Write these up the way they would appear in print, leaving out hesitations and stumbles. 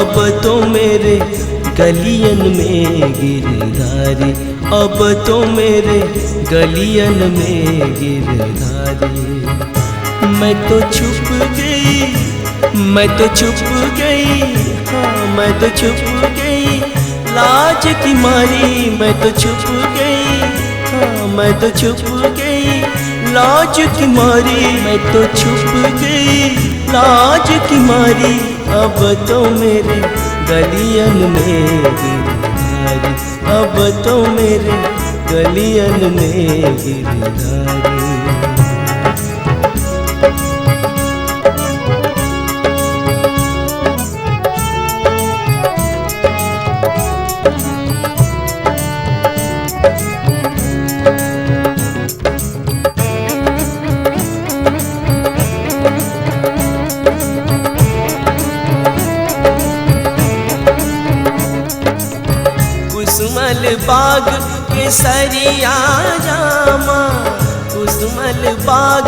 अब तो मेरे गलियन में गिरधारी, अब तो मेरे गलियन में गिरधारी। मैं तो छुप गई, मैं तो छुप गई, हाँ मैं तो छुप गई लाज की मारी। मैं तो छुप गई, हाँ मैं तो छुप गई लाज की मारी। मैं तो छुप गई लाज की मारी। अब तो मेरे गलियन में गिरधारी, अब तो मेरे गलियन में गिरधारी। कुसुमल बाग केसरिया जामा, कुसुमल बाग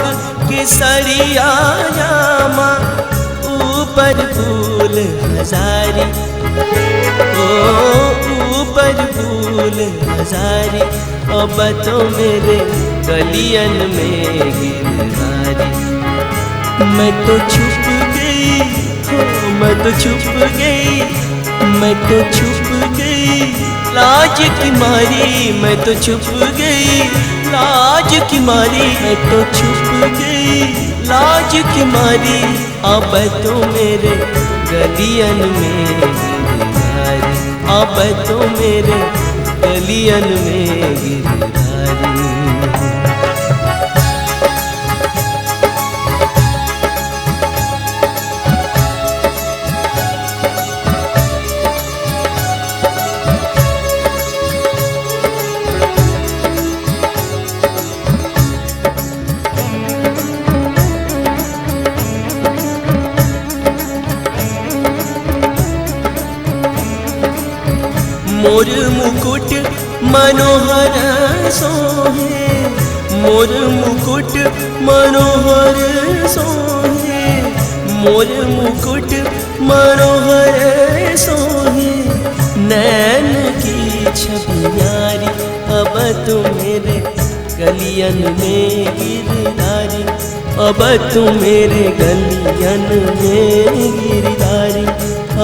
केसरिया जामा, ऊपर फूल हजारी, ओ ऊपर फूल हजारी। अब तो मेरे गलियन में गिरधारी। मैं तो छुप गई, हो मैं तो छुप गई, मैं तो छुप गई लाज की मारी। मैं तो छुप गई लाज की मारी। मैं तो छुप गई लाज की मारी। अब तो मेरे गलियन में गिरधारी, अब तो मेरे गलियन में गिरधारी। मोर मुकुट मनोहर सोहे, मोर मुकुट मनोहर सोहे, मोर मुकुट मनोहर सोहे। नैन की छवि न्यारी, अब तो मेरे गलियन में गिरधारी, अब तो मेरे गलियन में गिरधारी,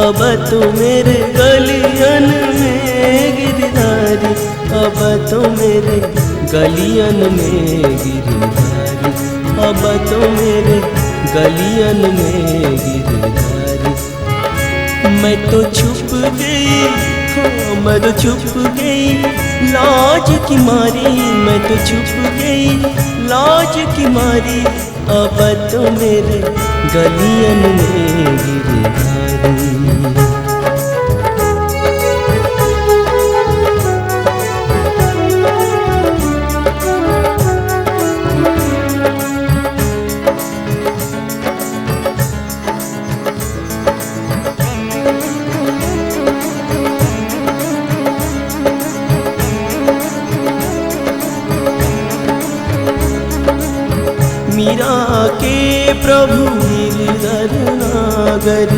अब तो मेरे गलियन में गिरधारी, अब तो मेरे गलियन में गिरधारी, अब तो मेरे गलियन में गिरधारी। मैं तो छुप गई, हाँ मैं तो छुप गई लाज की मारी। मैं तो छुप गई लाज की मारी। अब तो मेरे गलियन में गिरधारी। मीरा के प्रभु गिरधर नागर,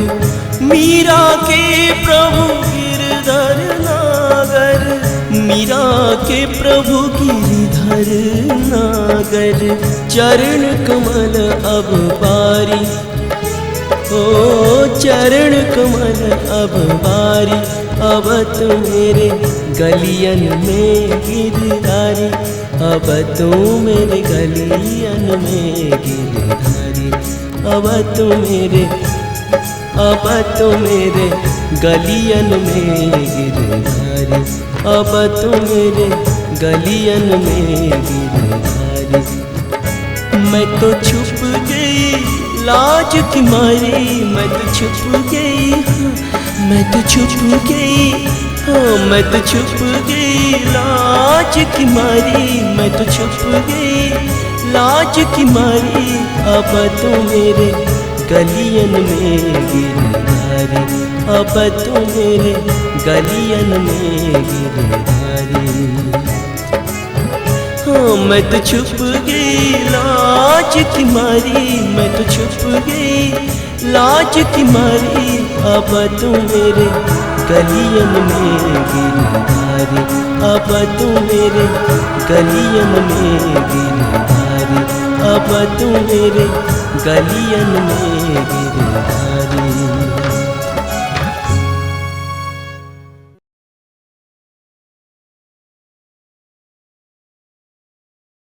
मीरा के प्रभु गिरधर नागर, मीरा के प्रभु गिरधर नागर। चरण कमल अब बारी, ओ चरण कमल अब बारी। अब तो मेरे गलियन में गिरधारी, अब तो मेरे गलियन में गिरधारी, अब तो मेरे, अब तो मेरे गलियन में गिरधारी, अब तो मेरे गलियन में गिरधारी। मैं तो छुप गई लाज की मारी। मैं तो छुप गई, मैं तो छुप गई, हाँ मैं तो छुप गई लाज की मारी। मैं तो छुप गई लाज की मारी। अब तो मेरे गलियन में गिरधारी, अब तो मेरे गलियन में गिरधारी। हाँ मैं तो छुप गई लाज की मारी। मैं तो छुप गई लाज की मारी अब तू मेरे गलियन में गिरधारी, अब तू मेरे गलियन में गिरधारी, अब तू मेरे गलियन में गिरधारी।